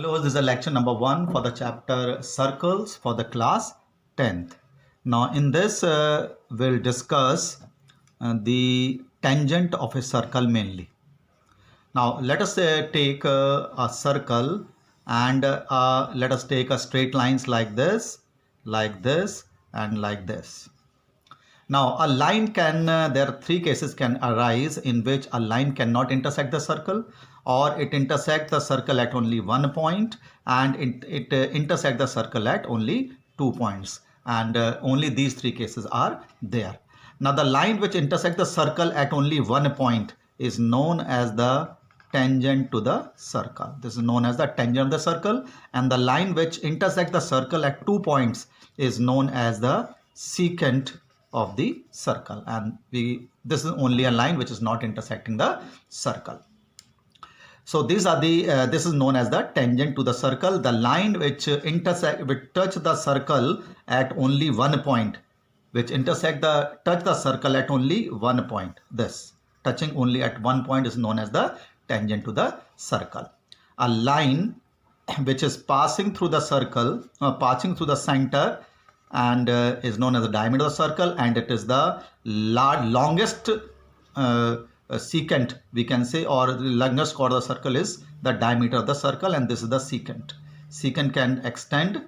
Hello, this is lecture number 1 for the chapter Circles for the class 10th. Now, in this, we'll discuss the tangent of a circle mainly. Now, let us take a circle and let us take a straight lines like this, and like this. Now, a line can, there are three cases can arise in which a line cannot intersect the circle, or it intersects the circle at only one point, and it intersects the circle at only 2 points. And only these three cases are there. Now, the line which intersects the circle at only one point is known as the tangent to the circle. This is known as the tangent of the circle, and the line which intersects the circle at 2 points is known as the secant of the circle, and this is only a line which is not intersecting the circle. So these are the this is known as the tangent to the circle, the line which touch the circle at only one point, which touch the circle at only one point. This touching only at one point is known as the tangent to the circle. A line which is passing through the circle, passing through the center, and is known as the diameter of the circle, and it is the longest secant, we can say, or the longest chord of the circle is the diameter of the circle, and this is the secant. Secant can extend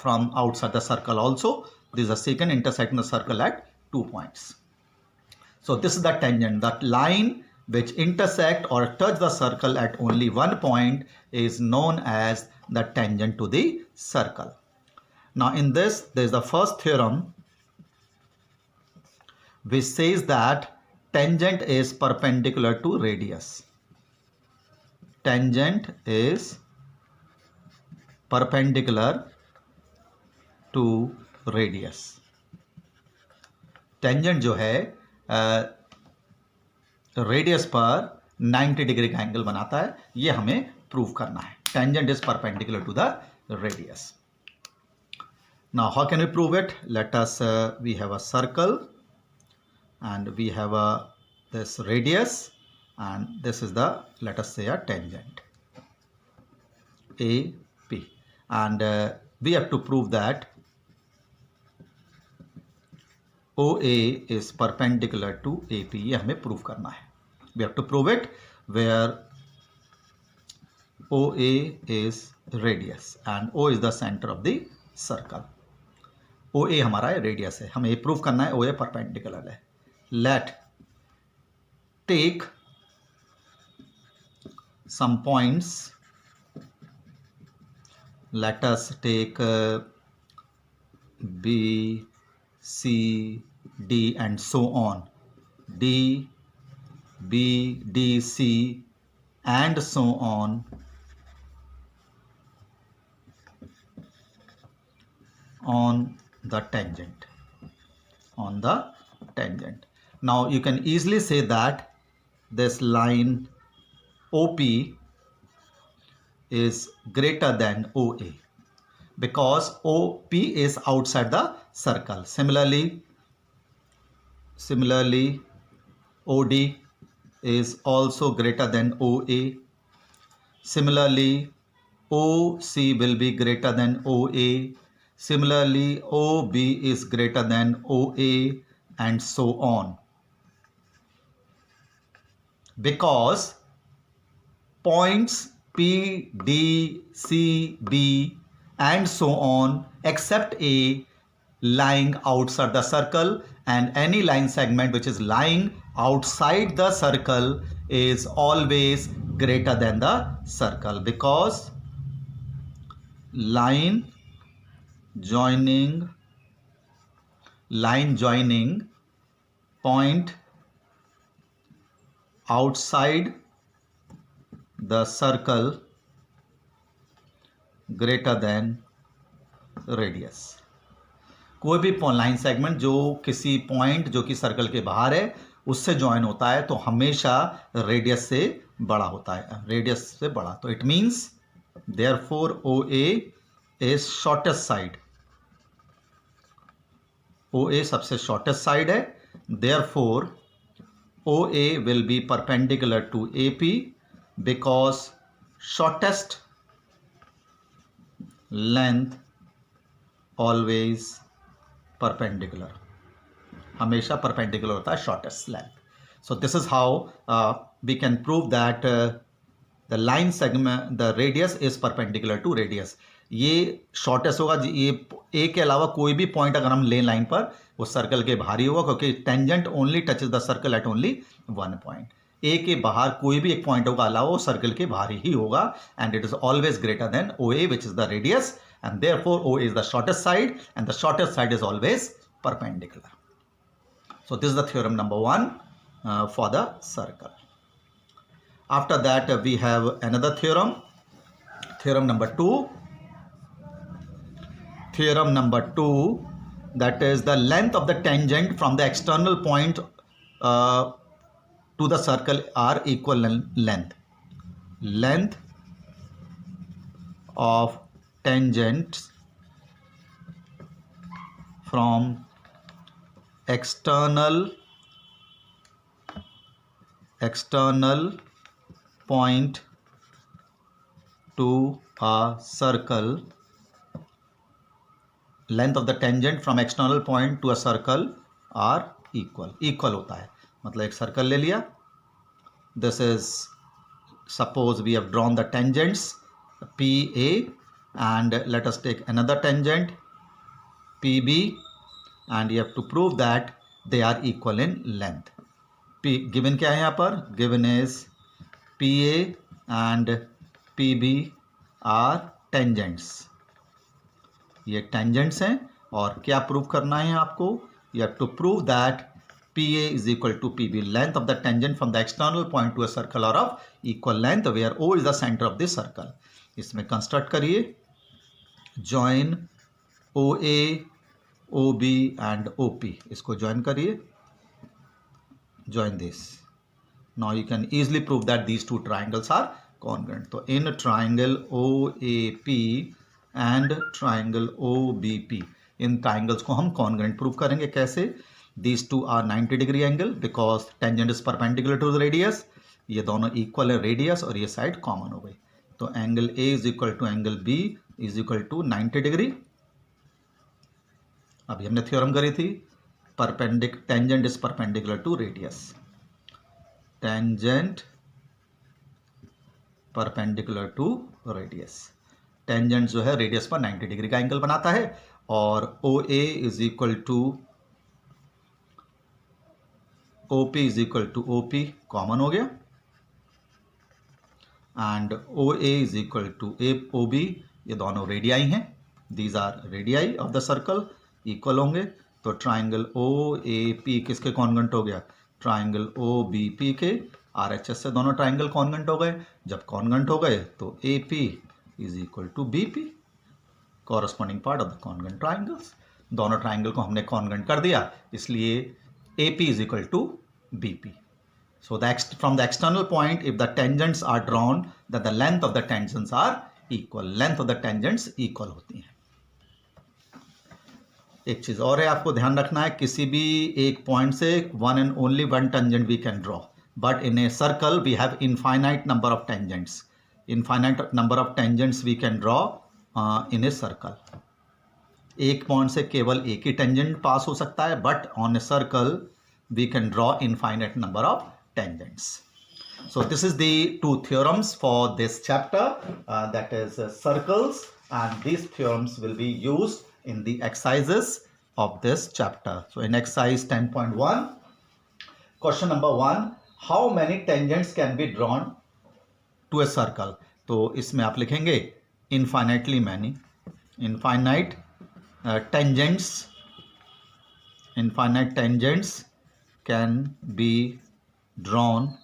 from outside the circle also. This is a secant intersecting the circle at 2 points. So this is the tangent. That line which intersect or touch the circle at only one point is known as the tangent to the circle. Now in this, there is the first theorem which says that tangent is perpendicular to radius. Tangent is perpendicular to radius. Tangent जो है radius पर 90 degree का angle बनाता है, ये हमें prove करना है. Tangent is perpendicular to the radius. Now, how can we prove it? Let us, we have a circle, and we have this radius, and this is the, let us say, a tangent, AP. And we have to prove that OA is perpendicular to AP. ये हमें prove करना है. We have to prove it where OA is radius and O is the center of the circle. OA हमारा radius है, हमें ये prove करना है OA परपेंडिकुलर है. Let take some points, let us take B, C, D and so on. D, B, D, C and so on on the tangent. Now you can easily say that this line OP is greater than OA because OP is outside the circle. Similarly OD is also greater than OA. Similarly OC will be greater than OA. Similarly, OB is greater than OA and so on. Because points P, D, C, B and so on except A lying outside the circle, and any line segment which is lying outside the circle is always greater than the circle, because line joining point outside the circle greater than radius. कोई भी line segment जो किसी point जो कि circle के बाहर है उससे ज्वाइन होता है तो हमेशा रेडियस से बड़ा होता है, रेडियस से बड़ा. तो it means therefore OA is shortest side. OA सबसे shortest side है, therefore OA will be perpendicular to AP because shortest length always perpendicular, हमेशा परपेंडिकुलर होता है shortest length. So this is how we can prove that the line segment the radius is perpendicular to radius. ये shortest होगा, ये ए के अलावा कोई भी पॉइंट अगर हम लें लाइन पर वो सर्कल के बाहर ही होगा, क्योंकि tangent only touches the circle at only one point. A के बाहर कोई भी एक पॉइंट होगा अलावा वो सर्कल के बाहर ही होगा, and it is always greater than O A which is the radius, and therefore O is the shortest side and the shortest side is always perpendicular. So this is the theorem number 1 for the circle. After that we have another theorem, theorem number 2. Theorem number 2, that is the length of the tangent from the external point to the circle are equal length. Length of tangents from external point to a circle, length of the tangent from external point to a circle are equal होता है. मतलब एक circle ले लिया, this is suppose we have drawn the tangents PA and let us take another tangent PB, and you have to prove that they are equal in length. P given क्या है यहाँ पर, given is PA and PB are tangents. ये tangents हैं और क्या prove करना है आपको, you have to prove that PA is equal to PB. Length of the tangent from the external point to a circle are of equal length where O is the center of this circle. इसमें construct करिए, join OA OB and OP, इसको join करिए, join this. Now you can easily prove that these two triangles are congruent. तो in triangle OAP and triangle OBP, in triangles को हम congruent prove करेंगे. कैसे? These two are 90 degree angle because tangent is perpendicular to the radius. ये दोनों equal है radius और ये side common हो गई. तो angle A is equal to angle B is equal to 90 degree. अभी हमने थ्योरम करी थी, tangent is perpendicular to radius. Tangent perpendicular to radius. Tangent जो है रेडियस पर 90 डिग्री का एंगल बनाता है, और OA is equal to OP is equal to OP common हो गया, and OA is equal to OB. ये दोनों रेडियाई हैं, these are radii of the circle, equal होंगे. तो ट्राइंगल OAP किसके कॉन्गेंट हो गया, ट्राइंगल OBP के. RHS से दोनों ट्राइंगल कॉन्गेंट हो गए. जब कॉन्गेंट हो गए तो AP is equal to BP, corresponding part of the congruent triangles. दोनों ट्राइंगल को हमने कॉन्गेंट कर दिया, इसलिए AP is equal to BP. So from the external point if the tangents are drawn that the length of the tangents are equal. Length of the tangents equal होती हैं. एक चीज और है आपको ध्यान रखना है, किसी भी एक पॉइंट से one and only one tangent we can draw, but in a circle we have infinite number of tangents. Infinite number of tangents we can draw in a circle. एक पॉइंट से केवल एक ही टेंजेंट पास हो सकता है, but on a circle we can draw infinite number of tangents. So this is the two theorems for this chapter, that is circles, and these theorems will be used in the exercises of this chapter. So in exercise 10.1, question number 1, how many tangents can be drawn to a circle? तो इसमें आप लिखेंगे infinitely many. Infinite tangents can be drawn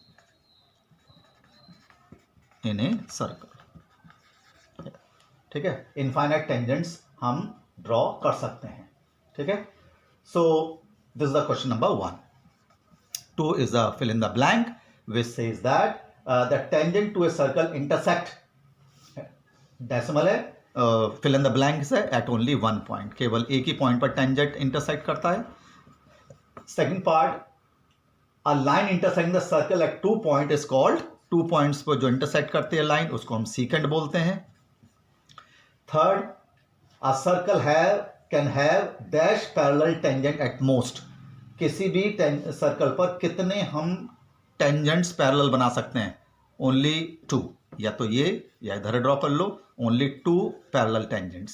in a circle. ठीक है, infinite tangents हम draw कर सकते हैं. ठीक है, सो this is the question number 1. 2 is a fill in the blank which says that the tangent to a circle intersect, decimal है, fill in the blank है at only one point, केवल एक ही पॉइंट पर टेंजेंट इंटरसेक्ट करता है. Second part, a line intersecting the circle at 2 point is called, 2 points पर जो intersect करते हैं लाइन उसको हम सीकेंट बोलते हैं. Third, A circle can have dash parallel tangent at most. किसी भी सर्कल पर कितने हम टेंजेंट्स पैरेलल बना सकते हैं? ओनली 2. या तो ये या इधर ड्रॉ कर लो, only 2 parallel tangents.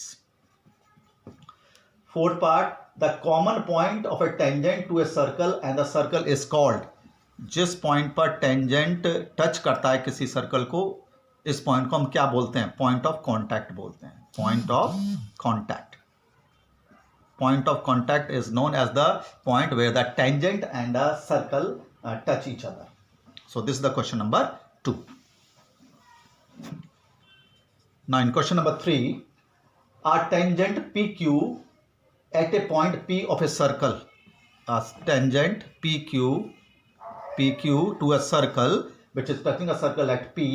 Fourth part, the common point of a tangent to a circle and the circle is called. जिस पॉइंट पर टेंजेंट टच करता है किसी सर्कल को, इस पॉइंट को हम क्या बोलते हैं? पॉइंट ऑफ कॉन्टैक्ट बोलते हैं. Point of contact. Point of contact is known as the point where the tangent and the circle touch each other. So this is the question number 2. Now in question number 3, a tangent PQ at a point P of a circle. A tangent PQ to a circle which is touching a circle at P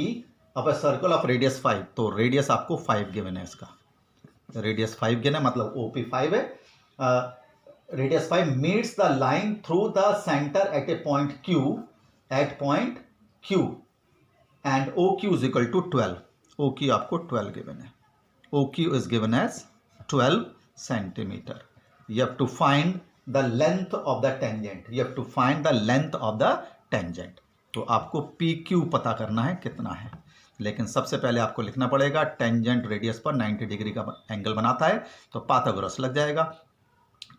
of a circle of radius 5. तो radius आपको 5 given है इसका. Radius 5 given है, मतलब OP 5 है. Radius 5 meets the line through the center at a point Q and OQ is equal to 12. OQ आपको 12 given है. OQ is given as 12 centimeter. You have to find the length of the tangent. You have to find the length of the tangent. तो आपको PQ पता करना है कितना है, लेकिन सबसे पहले आपको लिखना पड़ेगा टेंजेंट रेडियस पर 90 डिग्री का एंगल बनाता है, तो पाथागोरस लग जाएगा.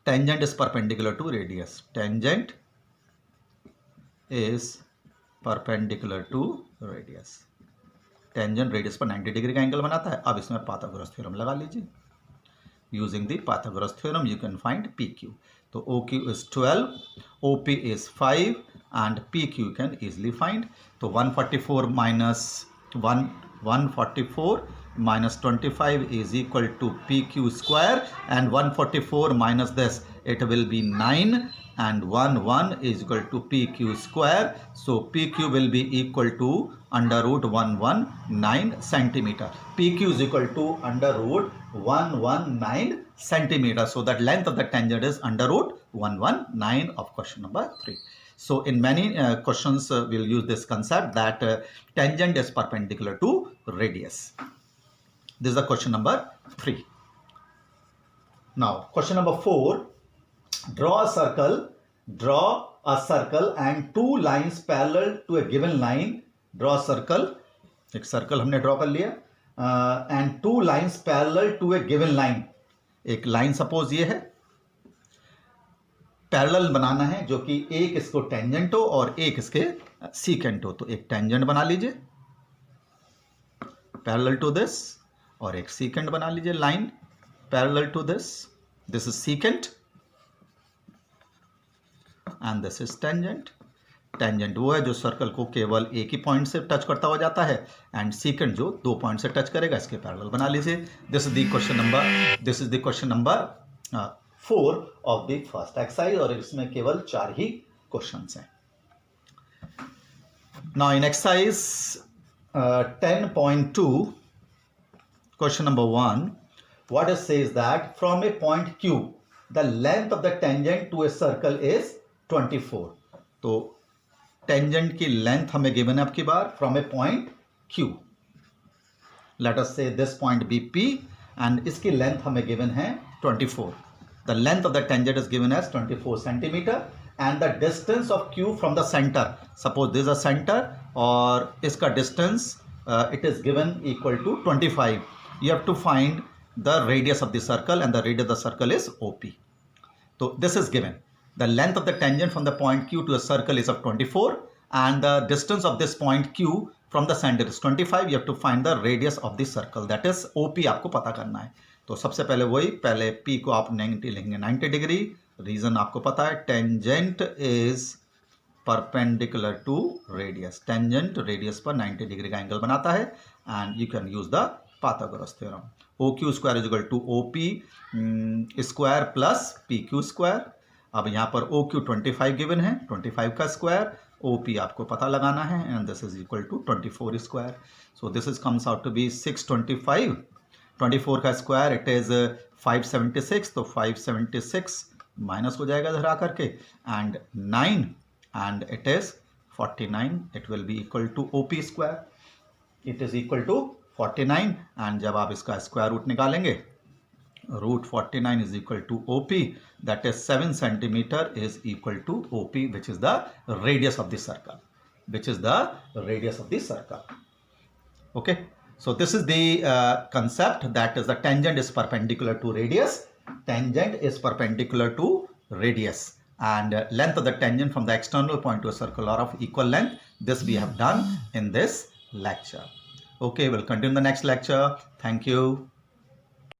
Tangent is perpendicular to radius. Tangent is perpendicular to radius. Tangent radius पर 90 डिग्री का एंगल बनाता है. अब इसमें पाथागोरस थ्योरम लगा लीजिए. Using the Pythagoras theorem you can find PQ. तो OQ is 12, OP is 5 and PQ you can easily find. तो 144 minus 25 is equal to PQ square, and 144 minus this, it will be 9, and 1 is equal to PQ square. So PQ will be equal to under root 119 centimeter. PQ is equal to under root 119 centimeter. So that length of the tangent is under root 119 of question number 3. So in many questions we'll use this concept that tangent is perpendicular to radius. This is the question number 3. Now question number 4, draw a circle and 2 lines parallel to a given line. Draw a circle, एक circle हमने draw कर लिया, and 2 lines parallel to a given line. एक line suppose ये है, parallel बनाना है, जो कि एक इसको टेंजेंट हो और एक इसके सीकेंट हो. तो एक टेंजेंट बना लीजिए पैरेलल टू दिस, और एक सीकेंट बना लीजिए line parallel to this. This is secant and this is tangent. Tangent वो है जो सर्कल को केवल एक ही पॉइंट से टच करता हुआ जाता है, एंड सीकेंट जो 2 पॉइंट से टच करेगा. इसके पैरेलल बना लीजिए. This is the question number 4 of the first exercise, और इसमें केवल 4 ही क्वेश्चंस हैं. Now in exercise 10.2, question number 1, what it says that from a point Q the length of the tangent to a circle is 24. तो tangent की length हमें given है आपकी बार from a point Q. Let us say this point be P and इसकी length हमें given है 24. The length of the tangent is given as 24 centimetre and the distance of Q from the centre, suppose this a centre और इसका distance it is given equal to 25. You have to find the radius of the circle, and the radius of the circle is OP. So this is given. The length of the tangent from the point Q to a circle is of 24, and the distance of this point Q from the center is 25. You have to find the radius of the circle, that is OP. आपको पता करना है. तो सबसे पहले वही, पहले P को आप 90 लेंगे, 90 डिग्री. रीजन आपको पता है, tangent is perpendicular to radius. Tangent radius पर 90 डिग्री का एंगल बनाता है, and you can use the Pythagoras theorem. OQ square is equal to OP square plus PQ square. अब यहाँ पर OQ 25 गिवन है, 25 का स्क्वायर, OP आपको पता लगाना है, and this is equal to 24 square. So this is comes out to be 625. 24 का स्क्वायर इट इज 576, तो 576 माइनस हो जाएगा इधर आकर के, and 9 and it is 49. It will be equal to OP square. It is equal to 49, and जब आप इसका स्क्वायर रूट निकालेंगे root 49 is equal to OP, that is 7 centimeter is equal to OP, which is the radius of the circle, okay. So this is the concept, that is the tangent is perpendicular to radius, and length of the tangent from the external point to a circle are of equal length. This we have done in this lecture. Okay, we'll continue the next lecture. Thank you.